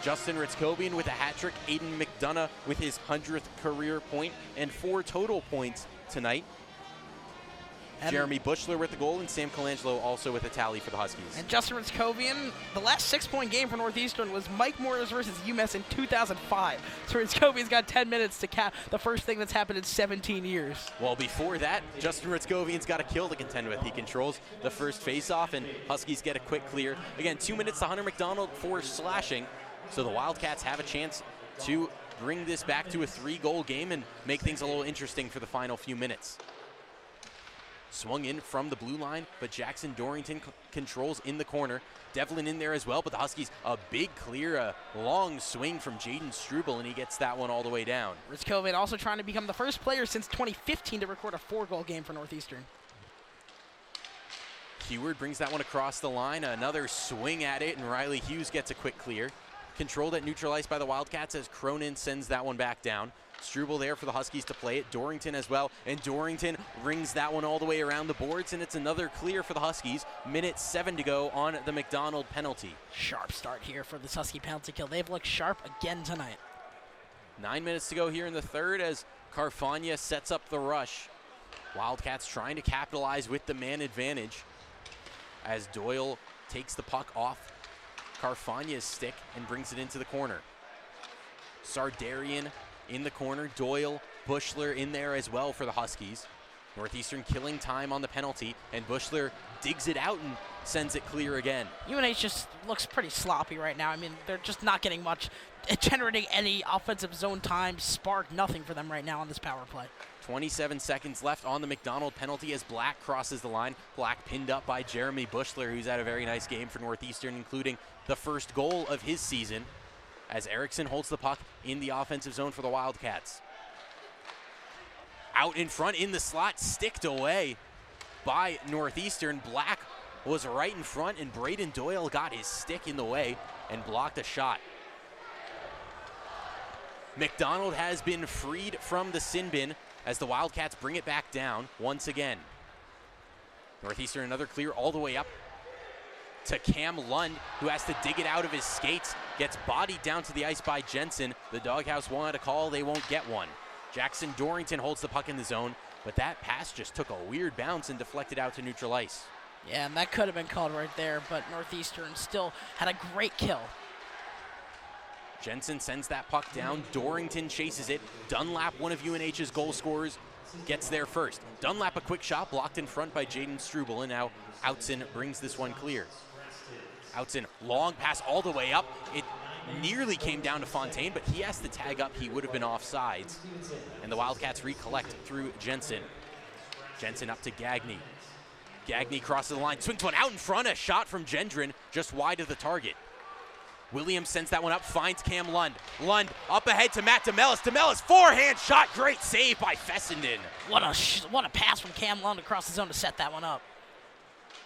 Justin Ritzkovian with a hat trick, Aiden McDonough with his 100th career point, and 4 total points tonight. And Jeremy Bushler with the goal, and Sam Colangelo also with a tally for the Huskies. And Justin Ritzkovian, the last 6-point game for Northeastern was Mike Morris versus UMass in 2005. So Ritzkovian's got 10 minutes to cap the first thing that's happened in 17 years. Well, before that, Justin Ritzkovian's got a kill to contend with. He controls the first faceoff, and Huskies get a quick clear. Again, 2 minutes to Hunter McDonald for slashing. So the Wildcats have a chance to bring this back to a 3-goal game and make things a little interesting for the final few minutes. Swung in from the blue line, but Jackson Dorrington controls in the corner. Devlin in there as well, but the Huskies, a big clear, a long swing from Jaden Struble, and he gets that one all the way down. Ritzkovian also trying to become the first player since 2015 to record a 4-goal game for Northeastern. Heward brings that one across the line, another swing at it, and Riley Hughes gets a quick clear. Controlled at neutral ice by the Wildcats as Cronin sends that one back down. Struble there for the Huskies to play it. Dorrington as well, and Dorrington rings that one all the way around the boards, and it's another clear for the Huskies. Minute 7 to go on the McDonald penalty. Sharp start here for this Husky penalty kill. They've looked sharp again tonight. 9 minutes to go here in the third as Carfagna sets up the rush. Wildcats trying to capitalize with the man advantage as Doyle takes the puck off Carfagna's stick and brings it into the corner. Sardarian in the corner, Doyle, Bushler in there as well for the Huskies. Northeastern killing time on the penalty, and Bushler digs it out and sends it clear again. UNH just looks pretty sloppy right now. I mean, they're just not getting much, generating any offensive zone time, spark, nothing for them right now on this power play. 27 seconds left on the McDonald penalty as Black crosses the line. Black pinned up by Jeremy Bushler, who's had a very nice game for Northeastern, including the first goal of his season, as Erickson holds the puck in the offensive zone for the Wildcats. Out in front in the slot, sticked away by Northeastern. Black was right in front, and Braden Doyle got his stick in the way and blocked a shot. McDonald has been freed from the sin bin as the Wildcats bring it back down once again. Northeastern another clear all the way up to Cam Lund, who has to dig it out of his skates, gets bodied down to the ice by Jensen. The doghouse wanted a call, they won't get one. Jackson Dorrington holds the puck in the zone, but that pass just took a weird bounce and deflected out to neutral ice. Yeah, and that could have been called right there, but Northeastern still had a great kill. Jensen sends that puck down. Dorrington chases it. Dunlap, one of UNH's goal scorers, gets there first. Dunlap, a quick shot, blocked in front by Jaden Struble, and now Outson brings this one clear. Outson, long pass all the way up. It nearly came down to Fontaine, but he has to tag up. He would have been offsides. And the Wildcats recollect through Jensen. Jensen up to Gagne. Gagne crosses the line, swings one out in front. A shot from Gendron, just wide of the target. Williams sends that one up, finds Cam Lund. Lund up ahead to Matt DeMellis. DeMellis, forehand shot, great save by Fessenden. What a pass from Cam Lund across the zone to set that one up.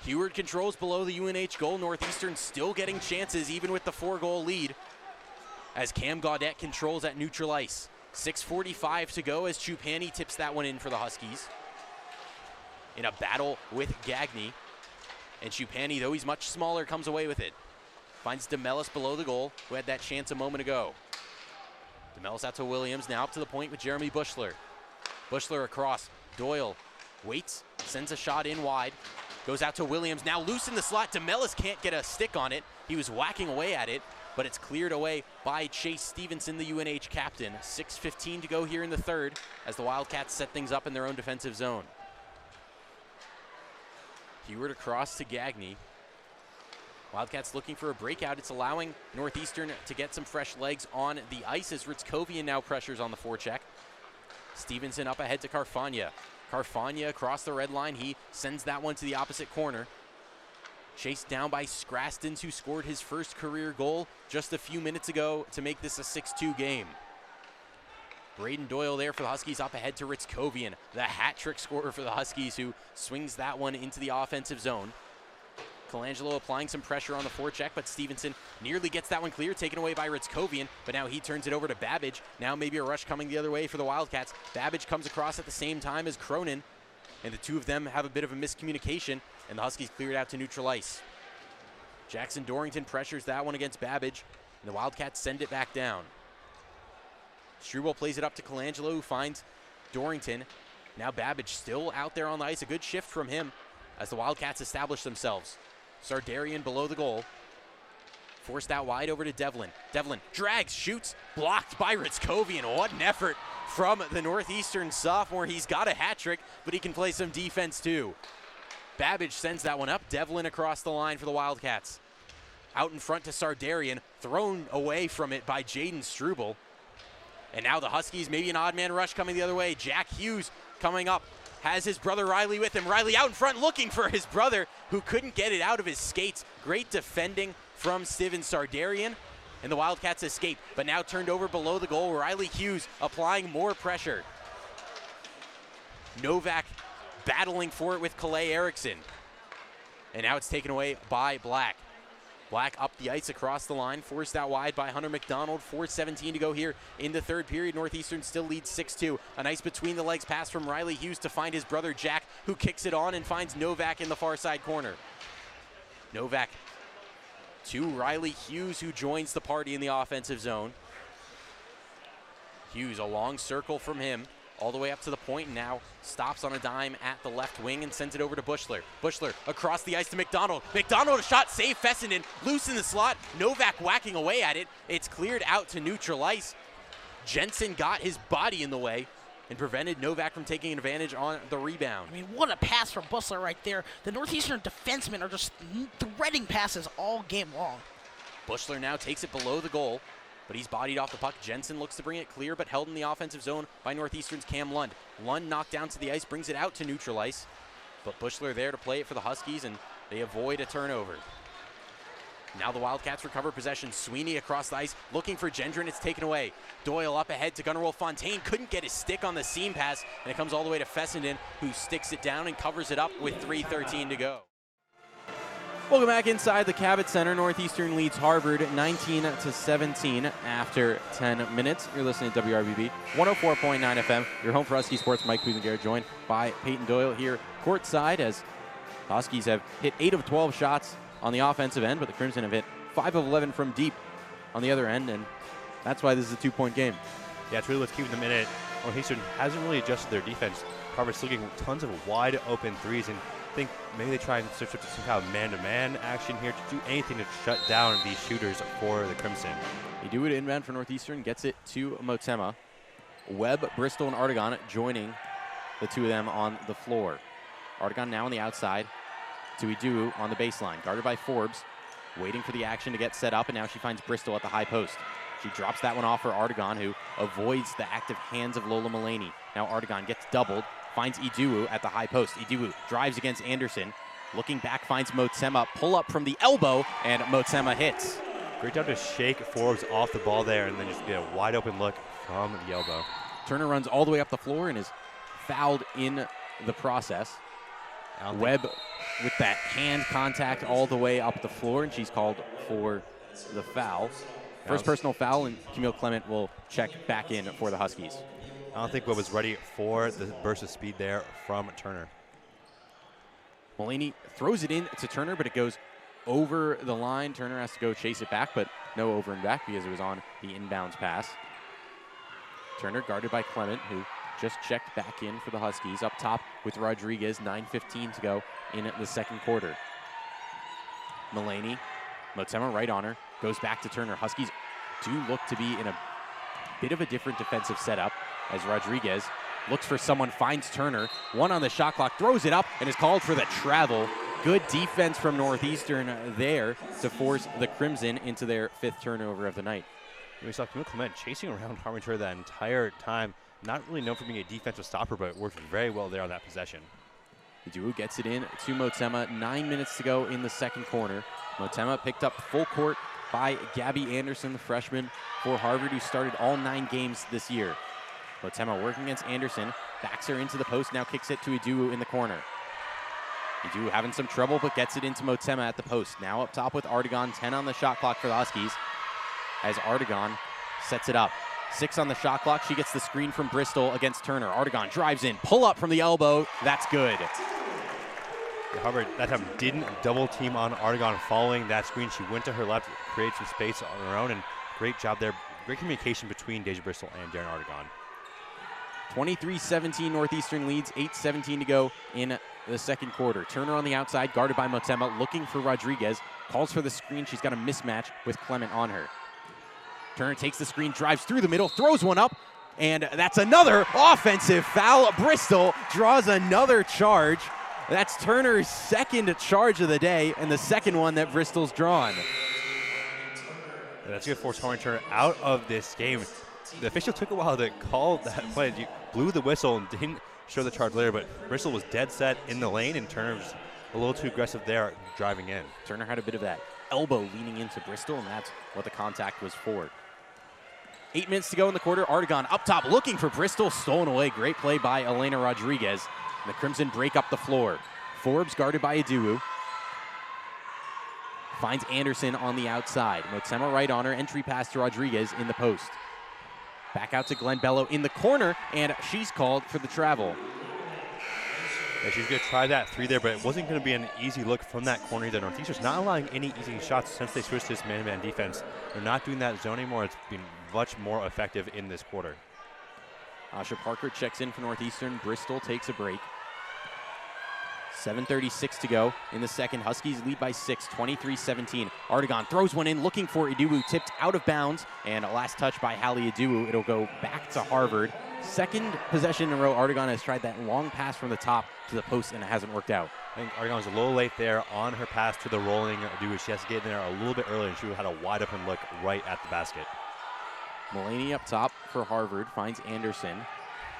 Heward controls below the UNH goal. Northeastern still getting chances even with the 4-goal lead as Cam Gaudette controls at neutral ice. 6:45 to go as Chupani tips that one in for the Huskies in a battle with Gagne. And Chupani, though he's much smaller, comes away with it. Finds DeMellis below the goal, who had that chance a moment ago. DeMellis out to Williams, now up to the point with Jeremy Bushler. Bushler across, Doyle waits, sends a shot in wide, goes out to Williams, now loose in the slot. DeMellis can't get a stick on it. He was whacking away at it, but it's cleared away by Chase Stevenson, the UNH captain. 6:15 to go here in the third as the Wildcats set things up in their own defensive zone. Heward across to Gagne. Wildcats looking for a breakout. It's allowing Northeastern to get some fresh legs on the ice as Ritzkovian now pressures on the forecheck. Stevenson up ahead to Carfagna. Carfagna across the red line. He sends that one to the opposite corner. Chased down by Scrastons, who scored his first career goal just a few minutes ago to make this a 6-2 game. Braden Doyle there for the Huskies up ahead to Ritzkovian, the hat trick scorer for the Huskies, who swings that one into the offensive zone. Colangelo applying some pressure on the forecheck, but Stevenson nearly gets that one clear, taken away by Ritzkovian, but now he turns it over to Babbage. Now maybe a rush coming the other way for the Wildcats. Babbage comes across at the same time as Cronin, and the two of them have a bit of a miscommunication, and the Huskies clear it out to neutral ice. Jackson Dorrington pressures that one against Babbage. And the Wildcats send it back down. Struble plays it up to Colangelo, who finds Dorrington. Now Babbage still out there on the ice. A good shift from him as the Wildcats establish themselves. Sardarian below the goal. Forced out wide over to Devlin. Devlin drags, shoots, blocked by Ritzkovian. What an effort from the Northeastern sophomore. He's got a hat trick, but he can play some defense too. Babbage sends that one up. Devlin across the line for the Wildcats. Out in front to Sardarian, thrown away from it by Jaden Struble. And now the Huskies, maybe an odd man rush coming the other way. Jack Hughes coming up, has his brother Riley with him. Riley out in front looking for his brother who couldn't get it out of his skates. Great defending from Steven Sardarian, and the Wildcats escape, but now turned over below the goal. Riley Hughes applying more pressure. Novak battling for it with Calais Erickson. And now it's taken away by Black. Black up the ice across the line, forced out wide by Hunter McDonald. 4:17 to go here in the third period. Northeastern still leads 6-2. A nice between the legs pass from Riley Hughes to find his brother Jack, who kicks it on and finds Novak in the far side corner. Novak to Riley Hughes, who joins the party in the offensive zone. Hughes, a long circle from him, all the way up to the point, and now stops on a dime at the left wing and sends it over to Bushler. Bushler across the ice to McDonald. McDonald, a shot, save Fessenden, loose in the slot. Novak whacking away at it. It's cleared out to neutral ice. Jensen got his body in the way and prevented Novak from taking advantage on the rebound. I mean, what a pass from Bushler right there. The Northeastern defensemen are just threading passes all game long. Bushler now takes it below the goal, but he's bodied off the puck. Jensen looks to bring it clear, but held in the offensive zone by Northeastern's Cam Lund. Lund knocked down to the ice, brings it out to neutral ice, but Bushler there to play it for the Huskies, and they avoid a turnover. Now the Wildcats recover possession. Sweeney across the ice, looking for Gendron. It's taken away. Doyle up ahead to Gunnar Wolf Fontaine. Couldn't get his stick on the seam pass, and it comes all the way to Fessenden, who sticks it down and covers it up with 3:13 to go. Welcome back inside the Cabot Center. Northeastern leads Harvard 19-17 after 10 minutes. You're listening to WRBB 104.9 FM. Your home for Husky Sports. Mike Puzzanghera joined by Peyton Doyle here courtside, as Huskies have hit 8 of 12 shots on the offensive end, but the Crimson have hit 5 of 11 from deep on the other end, and that's why this is a 2-point game. Yeah, it's really what's keeping them in it. Northeastern hasn't really adjusted their defense. Harvard's still getting tons of wide open threes, and I think maybe they try and switch up to some kind of man-to-man action here to do anything to shut down these shooters for the Crimson. They do it inbound for Northeastern, gets it to Motema. Webb, Bristol, and Artegon joining the two of them on the floor. Artegon now on the outside to Idu on the baseline, guarded by Forbes, waiting for the action to get set up, and now she finds Bristol at the high post. She drops that one off for Artegon, who avoids the active hands of Lola Mullaney. Now Artegon gets doubled, finds Idu at the high post. Idu drives against Anderson, looking back, finds Motema, pull up from the elbow, and Motema hits. Great job to shake Forbes off the ball there and then just get a wide open look from the elbow. Turner runs all the way up the floor and is fouled in the process. Webb with that hand contact all the way up the floor, and she's called for the foul. First personal foul, and Camille Clement will check back in for the Huskies. I don't think Webb was ready for the burst of speed there from Turner. Mullaney throws it in to Turner, but it goes over the line. Turner has to go chase it back, but no over and back because it was on the inbounds pass. Turner guarded by Clement, who just checked back in for the Huskies. Up top with Rodriguez, 9:15 to go in the second quarter. Mullaney, Motema right on her, goes back to Turner. Huskies do look to be in a bit of a different defensive setup as Rodriguez looks for someone, finds Turner. One on the shot clock, throws it up, and is called for the travel. Good defense from Northeastern there to force the Crimson into their 5th turnover of the night. We saw Camille Clement chasing around Harbinger that entire time. Not really known for being a defensive stopper, but worked very well there on that possession. Idu gets it in to Motema. 9 minutes to go in the second quarter. Motema picked up full court by Gabby Anderson, the freshman for Harvard, who started all 9 games this year. Motema working against Anderson, backs her into the post, now kicks it to Idu in the corner. Idu having some trouble, but gets it into Motema at the post. Now up top with Artegon, 10 on the shot clock for the Huskies, as Artegon sets it up. 6 on the shot clock. She gets the screen from Bristol against Turner. Artegon drives in, pull up from the elbow. That's good. Harvard that time didn't double team on Argonne following that screen. She went to her left, created some space on her own, and great job there. Great communication between Deja Bristol and Darren Argonne. 23-17 Northeastern leads, 8:17 to go in the second quarter. Turner on the outside, guarded by Motema, looking for Rodriguez. Calls for the screen. She's got a mismatch with Clement on her. Turner takes the screen, drives through the middle, throws one up, and that's another offensive foul. Bristol draws another charge. That's Turner's second charge of the day, and the second one that Bristol's drawn. That's going to force Harmon Turner out of this game. The official took a while to call that play. He blew the whistle and didn't show the charge later, but Bristol was dead set in the lane, and Turner was a little too aggressive there driving in. Turner had a bit of that elbow leaning into Bristol, and that's what the contact was for. 8 minutes to go in the quarter. Argonne up top looking for Bristol. Stolen away. Great play by Elena Rodriguez. And the Crimson break up the floor. Forbes guarded by Aduwu. Finds Anderson on the outside. Motema right on her. Entry pass to Rodriguez in the post. Back out to Glenn Bello in the corner, and she's called for the travel. Yeah, she's going to try that three there, but it wasn't going to be an easy look from that corner either. Northeastern's not allowing any easy shots since they switched to this man-to-man defense. They're not doing that zone anymore. It's been much more effective in this quarter. Asha Parker checks in for Northeastern. Bristol takes a break. 7:36 to go in the second. Huskies lead by 6, 23-17. Argonne throws one in, looking for Aduwu, tipped out of bounds, and a last touch by Hallie Aduwu. It'll go back to Harvard. Second possession in a row, Argonne has tried that long pass from the top to the post, and it hasn't worked out. I think Argonne's a little late there on her pass to the rolling Aduwu. She has to get in there a little bit earlier, and she would have had a wide open look right at the basket. Mulaney up top for Harvard, finds Anderson,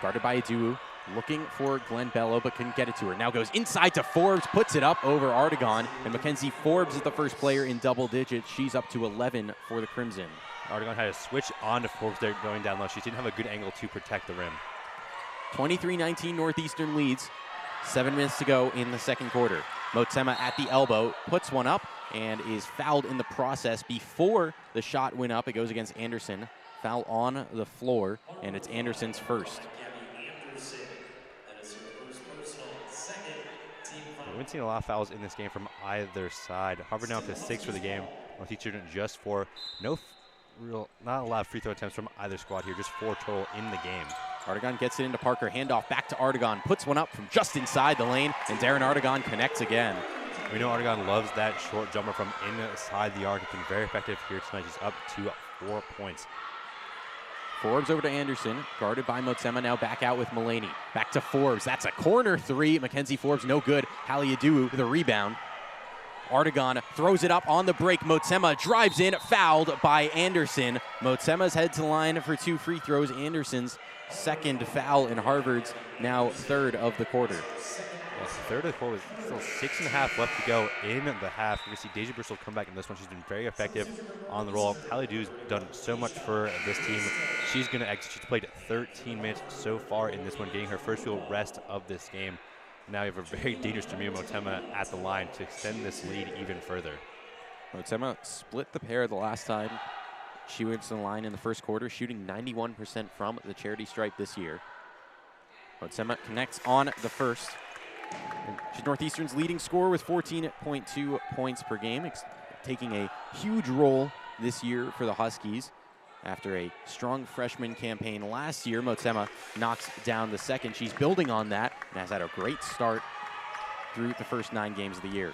guarded by Aduwu. Looking for Glenn Bello, but couldn't get it to her. Now goes inside to Forbes, puts it up over Argonne, and Mackenzie Forbes is the first player in double digits. She's up to 11 for the Crimson. Argonne had to switch on to Forbes there going down low. She didn't have a good angle to protect the rim. 23-19 Northeastern leads. 7 minutes to go in the second quarter. Motema at the elbow, puts one up, and is fouled in the process. Before the shot went up, it goes against Anderson. Foul on the floor, and it's Anderson's first. We haven't seen a lot of fouls in this game from either side. Harvard now up to 6 for the game. Northeastern just 4. Not a lot of free throw attempts from either squad here, just 4 total in the game. Argonne gets it into Parker, handoff back to Argonne, puts one up from just inside the lane, and Darren Argonne connects again. We know Argonne loves that short jumper from inside the arc. It's been very effective here tonight. She's up to 4 points. Forbes over to Anderson, guarded by Motema, now back out with Mulaney. Back to Forbes, that's a corner three. Mackenzie Forbes, no good. Hallie Aduwu with a rebound. Argonne throws it up on the break. Motema drives in, fouled by Anderson. Motema's head to the line for 2 free throws. Anderson's second foul in Harvard's now third of the quarter. Yes, third of the quarter, still 6.5 left to go in the half. You can see Deja Bristol come back in this one. She's been very effective on the roll. Hallie Aduwu's done so much for this team. She's going to exit. She's played 13 minutes so far in this one, getting her first real rest of this game. Now you have a very dangerous Jamia Motema at the line to extend this lead even further. Motema split the pair the last time she went to the line in the first quarter, shooting 91% from the charity stripe this year. Motema connects on the first. She's Northeastern's leading scorer with 14.2 points per game, taking a huge role this year for the Huskies. After a strong freshman campaign last year, Motema knocks down the second. She's building on that and has had a great start through the first 9 games of the year.